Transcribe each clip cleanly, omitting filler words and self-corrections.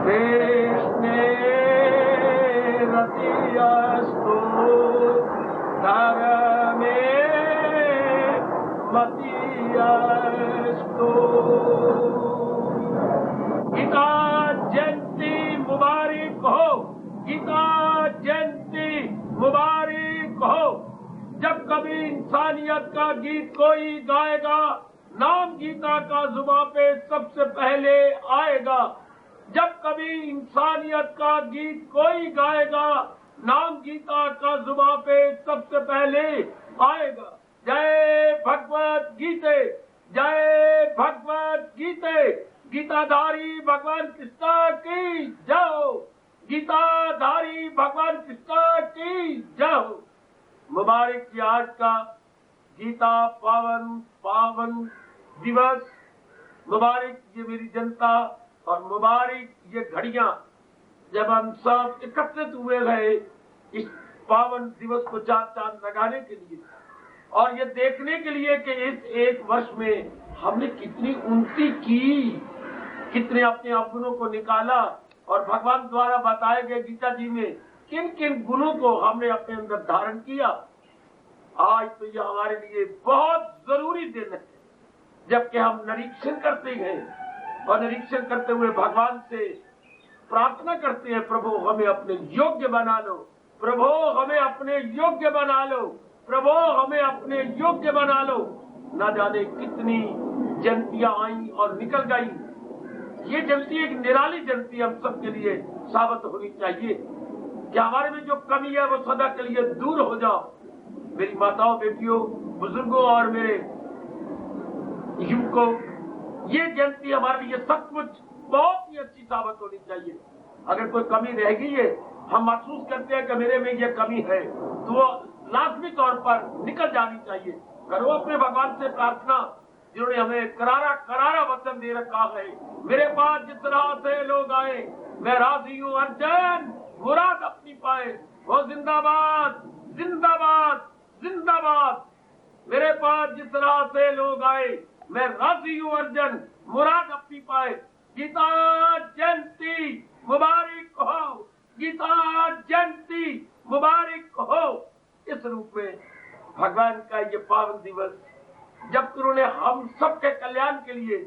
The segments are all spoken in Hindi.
कृष्णे रतियस्तु धर्मे मतियस्तु। गीता जयंती मुबारक हो, गीता जयंती मुबारक हो। जब कभी इंसानियत का गीत कोई गाएगा, नाम गीता का जुबान पे सबसे पहले आएगा। जब कभी इंसानियत का गीत कोई गाएगा, नाम गीता का जुबान पे सबसे पहले आएगा। जय भगवत गीते, जय भगवत गीते। गीताधारी भगवान कृष्ण की जय हो, गीताधारी भगवान कृष्ण की जय हो। मुबारक की आज का गीता पावन दिवस। मुबारक ये मेरी जनता और मुबारक ये घड़ियां जब हम सब एकत्रित हुए रहे इस पावन दिवस को चार चांद लगाने के लिए और ये देखने के लिए कि इस एक वर्ष में हमने कितनी उन्नति की, कितने अपने अवगुणों को निकाला और भगवान द्वारा बताए गए गीता जी में किन किन गुणों को हमने अपने अंदर धारण किया। आज तो यह हमारे लिए बहुत जरूरी दिन है, जबकि हम निरीक्षण करते हैं और निरीक्षण करते हुए भगवान से प्रार्थना करते हैं, प्रभु हमें अपने योग्य बना लो, प्रभु हमें अपने योग्य बना लो, प्रभु हमें अपने योग्य बना लो। न जाने कितनी जयंतियां आई और निकल गई। ये जयंती एक निराली जयंती हम सबके लिए साबित होनी चाहिए कि हमारे में जो कमी है वो सदा के लिए दूर हो जाओ। मेरी माताओं, बेटियों, बुजुर्गों और मेरे युवकों, ये जयंती हमारे लिए सचमुच बहुत ही अच्छी साबित होनी चाहिए। अगर कोई कमी रह गई है, हम महसूस करते हैं कि मेरे में ये कमी है, तो वो लाजमी तौर पर निकल जानी चाहिए। करो अपने भगवान से प्रार्थना, जिन्होंने हमें करारा करारा वचन दे रखा है। मेरे पास जिस तरह से लोग आए, मैं राजी हूँ अर्जन मुराद अपनी पाए। वो जिंदाबाद जिंदाबाद जिंदाबाद। मेरे पास जिस तरह से लोग आए, मैं राजी हूँ अर्जन मुराद अपनी पाए। गीता जयंती मुबारक हो, गीता जयंती मुबारक हो। इस रूप में भगवान का ये पावन दिवस, जब उन्होंने हम सबके कल्याण के लिए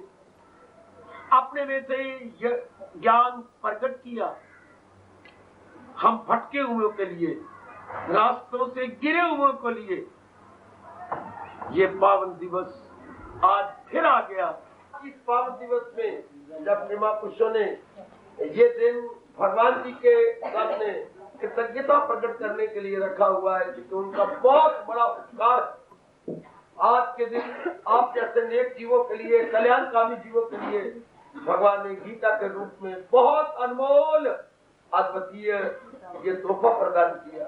अपने में से यह ज्ञान प्रकट किया, हम भटके हुए के लिए, रास्तों से गिरे हुए के लिए ये पावन दिवस आज फिर आ गया। इस पावन दिवस में जब महापुरुषों ने ये दिन भगवान जी के सामने कृतज्ञता प्रकट करने के लिए रखा हुआ है, क्योंकि उनका बहुत बड़ा उपकार आज के दिन आप जैसे नेक जीवों के लिए, कल्याणकामी जीवों के लिए भगवान ने गीता के रूप में बहुत अनमोल अद्वितीय ये तोहफा प्रदान किया।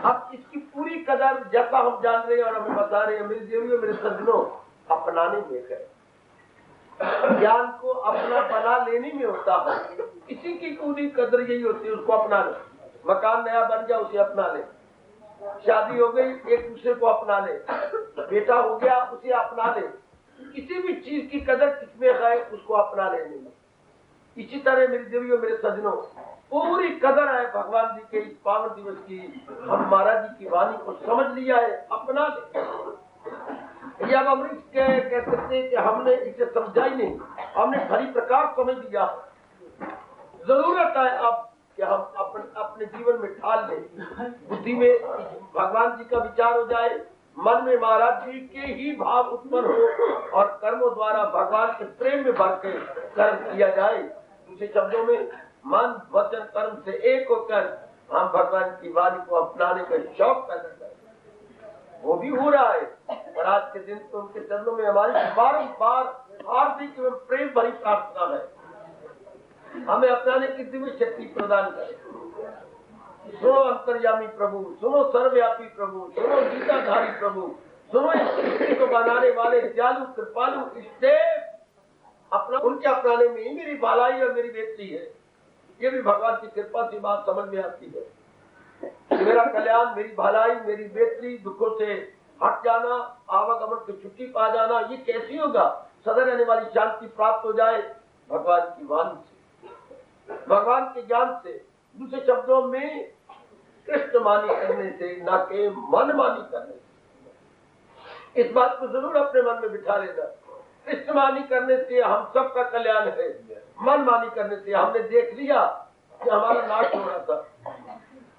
अब इसकी पूरी कदर जैसा हम जान रहे हैं और हमें बता रहे हैं, मेरे देवियों, मेरे सज्जनों, अपनाने में है। ज्ञान को अपना बना लेने में होता है। किसी की पूरी कदर यही होती है, उसको अपना ले। मकान नया बन गया, उसे अपना ले। शादी हो गई, एक दूसरे को अपना ले। बेटा हो गया, उसे अपना ले। किसी भी चीज की कदर किसमें है, उसको अपना लेने में। इसी तरह मेरी देवियों, मेरे सज्जनों, पूरी कदर है भगवान जी के इस पावन दिवस की। हम महाराज जी की वाणी को समझ लिया है, अपना ले। अब हम कह सकते हैं कि हमने इसे समझा ही नहीं, हमने भली प्रकार समझ लिया। जरूरत है अब कि हम अपने जीवन में ढाल लें। बुद्धि में भगवान जी का विचार हो जाए, मन में महाराज जी के ही भाव उत्पन्न हो और कर्मों द्वारा भगवान के प्रेम में भर के कर्म किया जाए। दूसरे शब्दों में मन वचन कर्म से एक होकर हम भगवान की वाणी को अपनाने का शौक पैदा करें। वो भी हो रहा है, और आज के दिन तो उनके चरणों में हमारी बारंबार हार्दिक एवं प्रेम भरी प्रार्थना है, हमें अपनाने की दिव्य शक्ति प्रदान करें। सुनो अंतर्यामी प्रभु, सुनो सर्वव्यापी प्रभु, सुनो गीताधारी प्रभु, सुनो इस सृष्टि को बनाने वाले दयालु कृपालु इष्टदेव। अपना उनके अपनाने में ही मेरी भलाई और मेरी बेटी है। ये भी भगवान की कृपा से बात समझ में आती है। मेरा कल्याण, मेरी भलाई, मेरी बेटी, दुखों से हट जाना, आवागमन की छुट्टी पा जाना, ये कैसी होगा? सदा रहने वाली शांति प्राप्त हो जाए, भगवान की वाणी से, भगवान के ज्ञान से, दूसरे शब्दों में कृष्णमानी करने से, ना कि मनमानी करने से। इस बात को जरूर अपने मन में बिठा लेना। कृष्णमानी करने से हम सबका कल्याण है, मनमानी करने से हमने देख लिया कि हमारा नाश हो रहा था,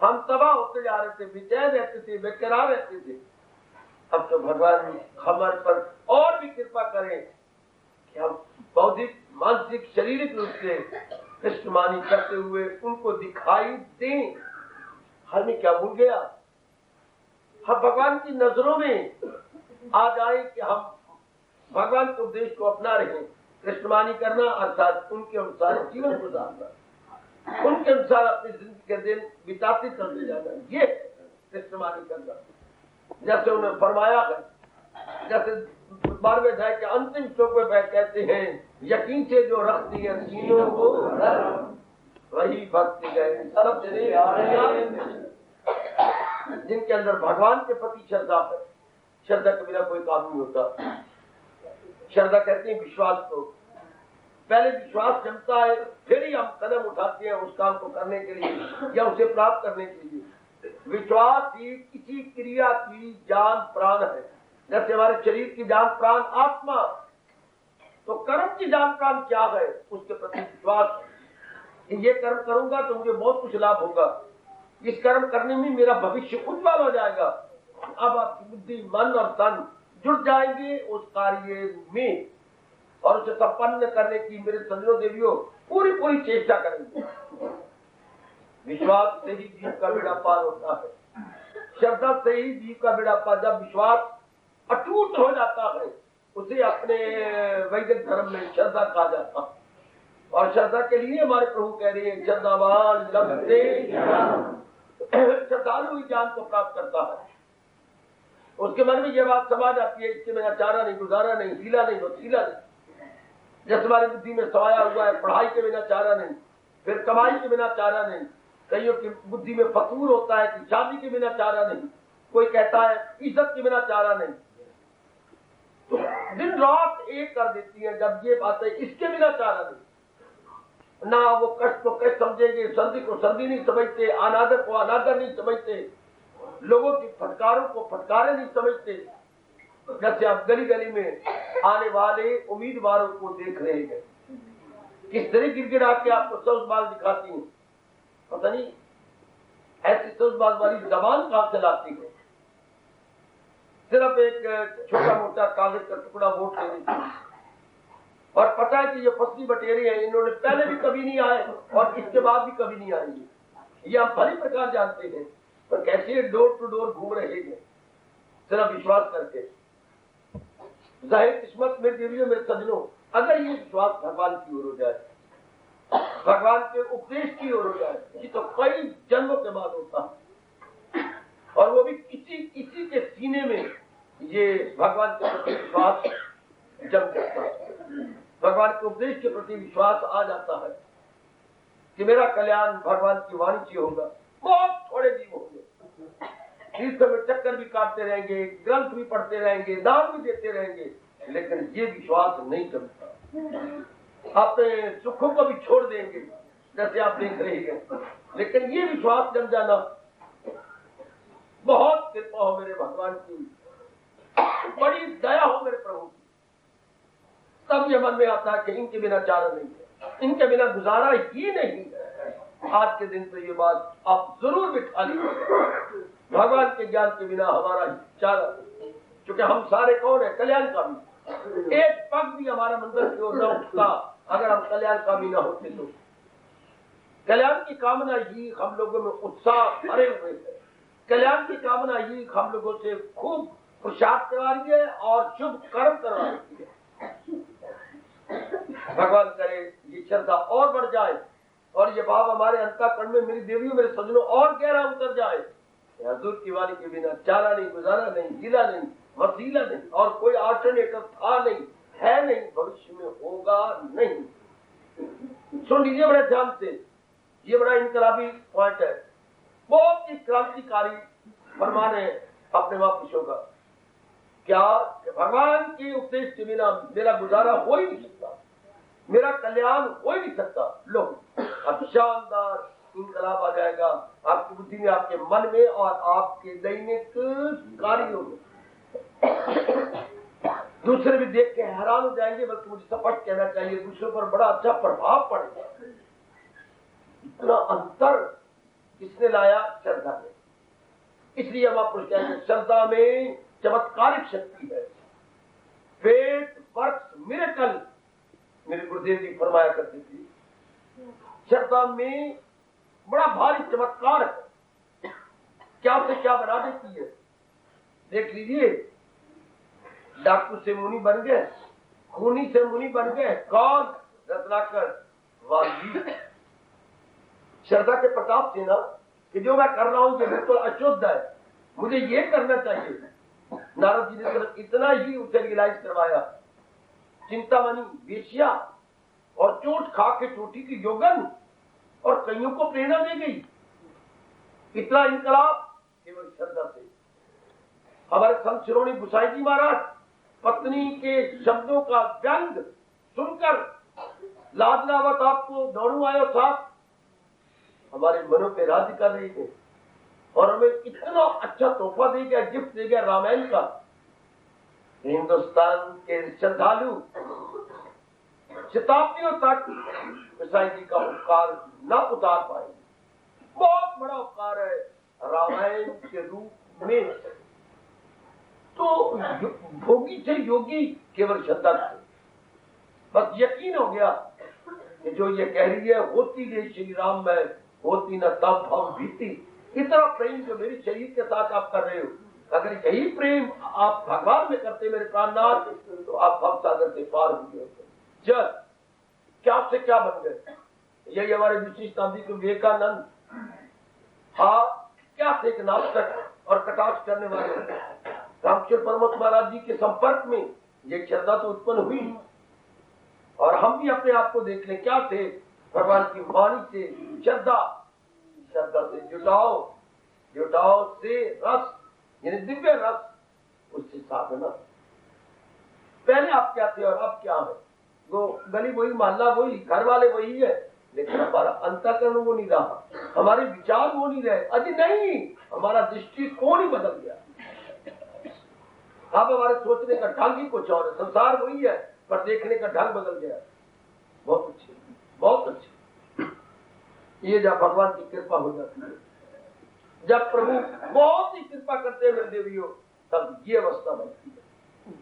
हम तबाह होते जा रहे थे, बेचैन रहते थे, बेकरार रहते थे। अब तो भगवान हमारे पर और भी कृपा करें कि हम बौद्धिक, मानसिक, शारीरिक रूप से कृष्णमानी करते हुए उनको दिखाई दें। हमें क्या भूल गया, हम भगवान की नजरों में आ जाए कि हम भगवान के उपदेश को अपना रहे। कृष्णमानी करना अर्थात उनके अनुसार जीवन गुजारना, उनके अनुसार अपनी जिंदगी के दिन बिताते चलते जाना, ये कृष्णमानी करना। जैसे उन्हें फरमाया है, जैसे 12वें अध्याय के अंतिम श्लोक में कहते हैं, यकीन से जो रखती है सीनों को वही भक्ति गए सबसे प्यारे, जिनके अंदर भगवान के प्रति श्रद्धा है। श्रद्धा के बिना कोई काम नहीं होता। श्रद्धा कहते हैं विश्वास को। पहले विश्वास जमता है, फिर ही हम कदम उठाते हैं उस काम को करने के लिए या उसे प्राप्त करने के लिए। विश्वास ही किसी क्रिया की जान प्राण है। जैसे हमारे शरीर की जान प्राण आत्मा, तो कर्म की जान प्राण क्या है? उसके प्रति विश्वास। ये कर्म करूंगा तो मुझे बहुत कुछ लाभ होगा, इस कर्म करने में मेरा भविष्य उज्ज्वल हो जाएगा। अब आपकी बुद्धि, मन और तन जुड़ जाएंगे उस कार्य में और उसे संपन्न करने की मेरे सज्जनों देवियों पूरी पूरी चेष्टा करेंगे। विश्वास से ही जीव का बेड़ा पार होता है, श्रद्धा से ही जीव का बेड़ा पार। जब विश्वास अटूट हो जाता है उसे अपने वैदिक धर्म में श्रद्धा कहा जाता है। और श्रद्धा के लिए हमारे प्रभु कह रहे हैं, श्रद्धावान लभते, श्रद्धालु ही ज्ञान को प्राप्त करता है। उसके मन में यह बात समा जाती है, इसके बिना चारा नहीं, गुजारा नहीं, हीला नहीं, वसीला नहीं। जैसे हमारी बुद्धि में समाया हुआ है, पढ़ाई के बिना चारा नहीं, फिर कमाई के बिना चारा नहीं। कईयों की बुद्धि में फतूर होता है कि शादी के बिना चारा नहीं, कोई कहता है इज्जत के बिना चारा नहीं। तो दिन रात एक कर देती है जब ये बात है इसके बिना चारा नहीं। ना वो कष्ट को कष्ट समझेंगे, सर्दी को सर्दी नहीं समझते, अनादर को अनादर नहीं समझते, लोगों की फटकारों को फटकारे नहीं समझते। जैसे आप गली गली में आने वाले उम्मीदवारों को देख रहे हैं, किस तरह गिड़गिड़ा के आपको सौजबाज दिखाती हैं, पता नहीं ऐसी सौजबाज वाली जबान कहां से लाती है। सिर्फ एक छोटा मोटा कागज का टुकड़ा वोट ले देती और पता है कि ये फसली बटेरी है, इन्होंने पहले भी कभी नहीं आए और इसके बाद भी कभी नहीं आएंगे। ये हम भली प्रकार जानते हैं, पर कैसे डोर टू डोर घूम रहे हैं सिर्फ विश्वास करके। जाहिर किस्मत में देवियों मेरे सज्जनों, अगर ये विश्वास भगवान की ओर हो जाए, भगवान के उपदेश की ओर हो जाए, ये तो कई जन्मों के बाद होता है। और वो भी किसी के सीने में ये भगवान के प्रति विश्वास जम जाता है, भगवान के उपदेश के प्रति विश्वास आ जाता है कि मेरा कल्याण भगवान की वाणी से होगा। बहुत थोड़े जीव होंगे, तीर्थ में चक्कर भी काटते रहेंगे, ग्रंथ भी पढ़ते रहेंगे, दान भी देते रहेंगे, लेकिन ये विश्वास नहीं जमता। अपने सुखों को भी छोड़ देंगे जैसे आप देख रहे हैं, लेकिन ये विश्वास जम जाना, बहुत कृपा हो मेरे भगवान की, बड़ी दया हो मेरे प्रभु की। तब ये मन में आता है कि इनके बिना चारा नहीं है, इनके बिना गुजारा ही नहीं है। आज के दिन पे ये बात आप जरूर बिठा लीजिए, भगवान के ज्ञान के बिना हमारा चारा, क्योंकि हम सारे कौन है? कल्याणकामी। एक पग भी हमारा मंदिर की ओर न उठता अगर हम कल्याणकामी न होते तो। कल्याण की कामना ही हम लोगों में उत्साह भरे हुए है, कल्याण की कामना ही हम लोगों से खूब पुरुषार्थ करवा रही है और शुभ कर्म करवा रही है। भगवान करे ये श्रद्धा और बढ़ जाए और ये भाव हमारे अंतःकरण में मेरी देवियों मेरे सज्जनों और गहरा उतर जाए। हजूर की वाणी के बिना चारा नहीं, गुजारा नहीं, हीला नहीं, वसीला नहीं, और कोई अल्टरनेटिव था नहीं, है नहीं, भविष्य में होगा नहीं। सुन लीजिए बड़े ध्यान से, ये बड़ा इनकलाबी पॉइंट है, बहुत ही क्रांतिकारी फरमान है अपने महापुरुषों का। क्या भगवान के उपदेश के बिना मेरा गुजारा हो ही नहीं सकता, मेरा कल्याण हो ही नहीं सकता। लो अब शानदार इनकलाब आ जाएगा आपकी बुद्धि में, आपके मन में और आपके दैनिक कार्यों में। दूसरे भी देख के हैरान हो जाएंगे, बल्कि मुझे स्पष्ट कहना चाहिए दूसरों पर बड़ा अच्छा प्रभाव पड़ेगा। इतना अंतर किसने लाया? श्रद्धा ने। इसलिए हम आपको कहेंगे श्रद्धा में चमत्कारिक शक्ति है। फेथ वर्क्स मिरेकल, मेरे गुरुदेव जी फरमाया करते थे, श्रद्धा में बड़ा भारी चमत्कार है। क्या से क्या बना देती है। देख लीजिए, डाकू से मुनि बन गए, खूनी से मुनि बन गए। कौन? रत्नाकर वाल्मीकि। श्रद्धा के प्रताप से ना कि जो मैं कर रहा हूं ये बिल्कुल अशुद्ध है, मुझे ये करना चाहिए। नारद जी ने सिर्फ इतना ही उसे रियलाइज करवाया। चिंतामणि वेश्या और चोट खा के चोटी की योगन और कईयों को प्रेरणा दे गई। इतना इनकलाब केवल श्रद्धा से। हमारे संत शिरोमणि गोसाई जी महाराज पत्नी के शब्दों का व्यंग सुनकर लाजनावत आपको दौड़ू आयो साहब, हमारे मनों पे राज्य कर रही थे और हमें इतना अच्छा तोहफा दे गया, गिफ्ट दे गया रामायण का। हिंदुस्तान के श्रद्धालु शताब्दियों तक गोसाई जी का उपकार न उतार पाए। बहुत बड़ा उपकार है रामायण के रूप में। तो भोगी से योगी केवल श्रद्धा से बस यकीन हो गया कि जो ये कह रही है होती गई श्री राम में, होती न तब भव भीति। इतना प्रेम जो मेरे शरीर के साथ आप कर रहे हो, अगर यही प्रेम आप भगवान में करते मेरे प्राणनाथ, तो आप भव सागर से पार हो गए। जल क्या से क्या बन गए। यही हमारे विशिष्टादि के विवेकानंद, हाँ क्या से एक नास्तिक और कटाक्ष करने वाले रामचंद्र परमहंस महाराज जी के संपर्क में ये श्रद्धा तो उत्पन्न हुई। और हम भी अपने आप को देख लें, क्या थे? भगवान की वाणी से श्रद्धा, श्रद्धा से जुटाओ, जुटाओ से रस, यानी दिव्य रस, उससे साधना। पहले आप क्या थे और अब क्या है? वो गली वही, मोहल्ला वही, घर वाले वही है, लेकिन हमारा अंतःकरण वो नहीं रहा, हमारे विचार वो नहीं रहे। अजी नहीं, हमारा दृष्टिकोण ही बदल गया। अब हमारे सोचने का ढंग ही कुछ और है। संसार वही है पर देखने का ढंग बदल गया। बहुत अच्छे, बहुत अच्छे। ये जब भगवान की कृपा हो जाती है, जब प्रभु बहुत ही कृपा करते हैं मेरे देवियों, तब ये अवस्था बनती है।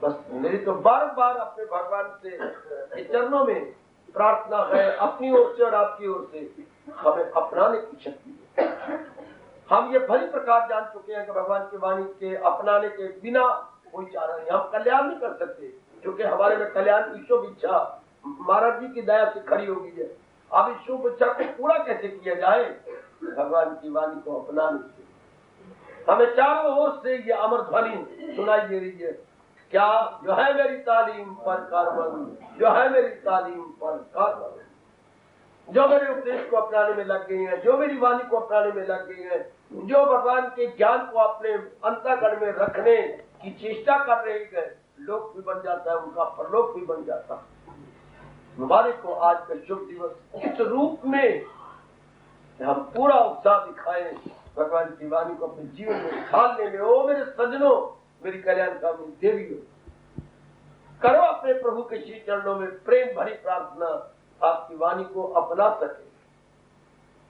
बस मेरी तो बार बार अपने भगवान से चरणों में प्रार्थना है, अपनी ओर से और आपकी ओर से हमें अपनाने की शक्ति है। हम ये भली प्रकार जान चुके हैं कि भगवान की वाणी के अपनाने के बिना कोई चारा नहीं। हम कल्याण नहीं कर सकते, क्योंकि हमारे में कल्याण की शुभ इच्छा महाराज जी की दया से खड़ी हो गई है। अब इस शुभ इच्छा को पूरा कैसे किया जाए? भगवान की वाणी को अपनाने से। हमें चारों ओर से ये अमर ध्वनि सुनाई दे रही है, क्या? जो है मेरी तालीम पर कारबन, जो है मेरी तालीम पर कारबन, जो मेरे उपदेश को अपनाने में लग गई हैं, जो मेरी वाणी को अपनाने में लग गई हैं, जो भगवान के ज्ञान को अपने अंतःकरण में रखने की चेष्टा कर रहे हैं, लोक भी बन जाता है उनका, परलोक भी बन जाता है। हमारे को आज का शुभ दिवस इस रूप में हम पूरा उत्साह दिखाएं, भगवान की वाणी को अपने जीवन में ढालने में। ओ मेरे सजनों, मेरी कल्याणकामी देवियों, करो अपने प्रभु के श्री चरणों में प्रेम भरी प्रार्थना, आपकी वाणी को अपना सके,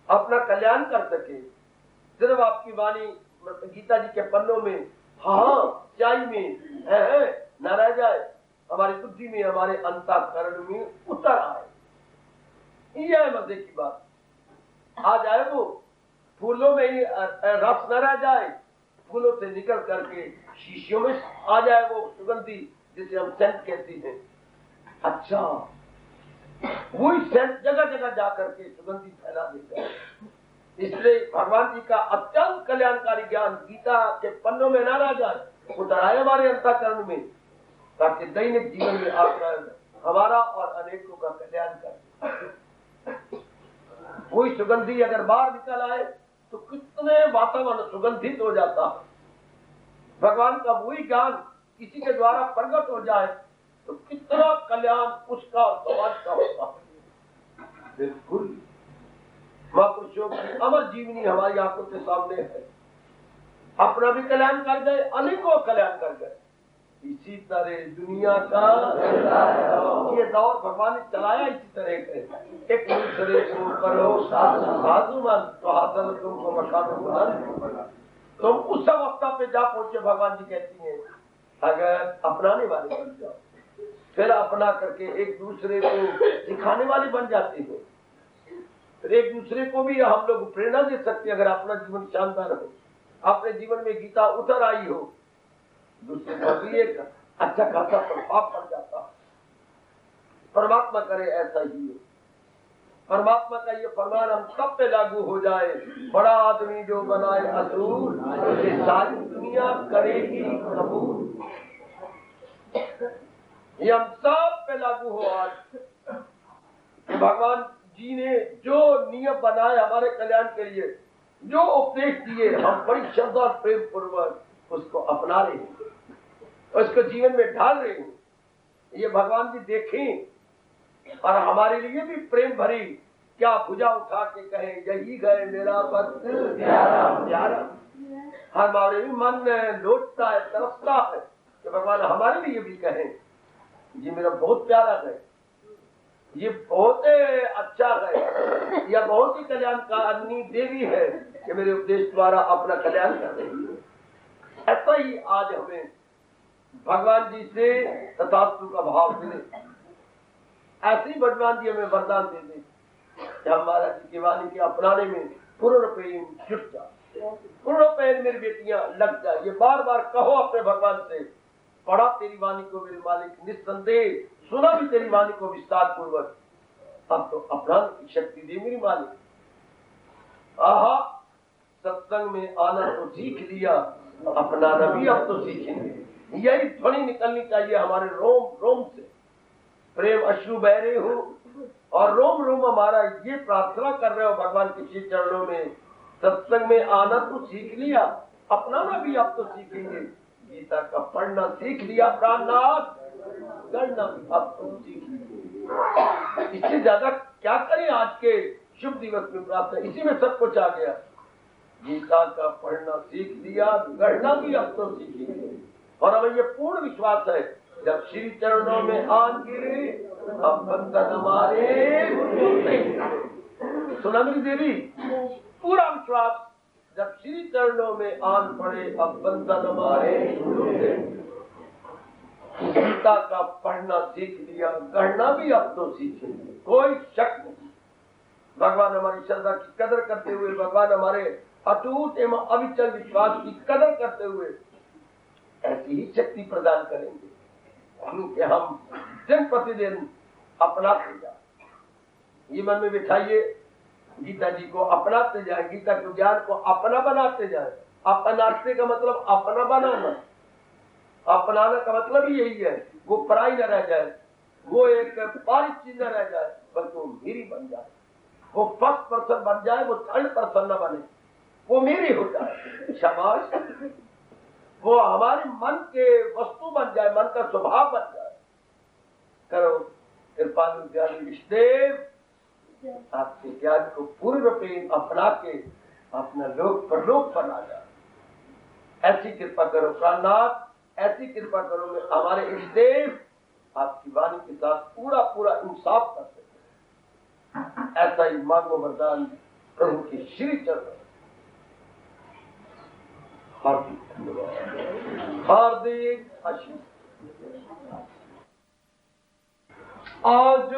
अपना कल्याण कर सके। सिर्फ आपकी वाणी गीता जी के पन्नों में हाँ स्याही में है न रह जाए, हमारी बुद्धि में, हमारे अंतःकरण में उतर आए। यह है मजे की बात। आ जाए वो फूलों में ही रस न रह जाए, फूलों से निकल करके शीशियों में आ जाए वो सुगंधी, जिसे हम सेंट कहते हैं। अच्छा, वही सेंट जगह जगह जाकर के सुगंधी फैला देता है। इसलिए भगवान जी का अत्यंत कल्याणकारी ज्ञान गीता के पन्नों में न रह जाए, उतर आए हमारे अंतःकरण में, ताकि दैनिक जीवन में आकर हमारा और अनेकों का कल्याण करे। वही सुगंधी अगर बाहर निकल आए तो कितने वातावरण सुगंधित हो जाता। भगवान का वही ज्ञान किसी के द्वारा प्रकट हो जाए तो कितना कल्याण उसका और समाज का होता है। बिल्कुल महापुरुषों की अमर जीवनी हमारी आंखों के सामने है। अपना भी कल्याण कर गए, अनेकों कल्याण कर गए। इसी तरह दुनिया का ये दौर भगवान ने चलाया इसी तरह के। एक दूसरे को करो साधु मन तो हासिल तुमको मकान बुलंद। तुम उस अवस्था पे जा पहुंचे, भगवान जी कहती हैं, अगर अपनाने वाले बन जाओ, फिर अपना करके एक दूसरे को सिखाने वाले बन जाते हो, फिर एक दूसरे को भी हम लोग प्रेरणा दे सकते हैं। अगर अपना जीवन शानदार हो, अपने जीवन में गीता उतर आई हो, दूसरे पर भी एक अच्छा खासा प्रभाव पड़ जाता है। परमात्मा करे ऐसा ही हो। परमात्मा का ये फरमान हम सब पे लागू हो जाए, बड़ा आदमी जो बनाए असूर, ये सारी दुनिया करेगी कबूल। ये हम सब पे लागू हो आज कि भगवान जी ने जो नियम बनाए हमारे कल्याण के लिए, जो उपदेश दिए, हम बड़ी श्रद्धा और प्रेम पूर्वक उसको अपना रहे हैं, उसको जीवन में ढाल रहे हैं। ये भगवान जी देखें और हमारे लिए भी प्रेम भरी क्या भुजा उठा के कहें, यही गए मेरा भक्त प्यारा प्यारा। हमारे भी मन लोटता है, तरसता है कि भगवान हमारे लिए भी कहें, ये मेरा बहुत प्यारा है, ये बहुत अच्छा है, यह बहुत ही कल्याणकारिणी देवी है कि मेरे उपदेश द्वारा अपना कल्याण कर रही है। ऐसा ही आज हमें भगवान जी से तथास्तु का भाव मिले, ऐसे ही भगवान जी हमें वरदान दे दे कि हमारा जी की वाणी के अपनाने में पूर्ण प्रेम जुट जाए, पूर्ण प्रेम मेरी बेटियां लग जाए। ये बार बार कहो अपने भगवान से, पढ़ा तेरी वाणी को मेरे मालिक, निस्संदेह सुना भी तेरी वाणी को विस्तार पूर्वक, अब तो अपनाने की शक्ति दे मेरी मालिक। आहा, सत्संग में आना तो सीख लिया, अपनाना भी अब तो सीखेंगे। यही ध्वनि निकलनी चाहिए हमारे रोम रोम से, प्रेम अश्रु बह रहे हो और रोम रोम हमारा ये प्रार्थना कर रहे हो भगवान के श्री चरणों में, सत्संग में आना तो सीख लिया, अपनाना भी अब तो सीखेंगे। गीता का पढ़ना सीख लिया प्राणनाथ, करना भी अब तो सीख लिया। इससे ज्यादा क्या करें आज के शुभ दिवस में प्रार्थना, इसी में सब कुछ आ गया। गीता का पढ़ना सीख लिया, गढ़ना भी अब तो सीखेंगे। और हमें ये पूर्ण विश्वास है, जब श्री चरणों में आन गिरे अब बंधन हमारे। सुना मेरी देवी, पूरा विश्वास, जब श्री चरणों में आन पड़े अब बंधन हमारे। गीता का पढ़ना सीख लिया, गढ़ना भी अब तो सीखेंगे, कोई शक नहीं। भगवान हमारी श्रद्धा की कदर करते हुए, भगवान हमारे अटूट एवं अविचल विश्वास की कदर करते हुए ऐसी ही शक्ति प्रदान करेंगे कि हम दिन प्रतिदिन अपनाते जाए। ये मन में बिठाइए, गीता जी को अपनाते जाए, गीता के ज्ञान को अपना बनाते जाए। अपनाते का मतलब अपना बनाना, अपनाना का मतलब ही यही है, वो पराई न रह जाए, वो एक पारित चीज न रह जाए, बल्कि वो मेरी बन जाए। वो फर्स्ट पर्सन बन जाए, वो थर्ड पर्सन न बने, वो मेरी हो जाए। शाबाश, वो हमारे मन के वस्तु बन जाए, मन का स्वभाव बन जाए। करो कृपालु ज्ञानी इष्टदेव, आपके ज्ञान को पूर्ण प्रेम अपना के अपना लोक परलोक बना जाए। ऐसी कृपा करो प्राणनाथ, ऐसी कृपा करो में हमारे इष्टदेव आपकी वाणी के साथ पूरा पूरा इंसाफ कर सके। ऐसा ही मांगो वरदान प्रभु के श्री चरण। हार्दिक धन्यवाद, हार्दिक आशीष। आज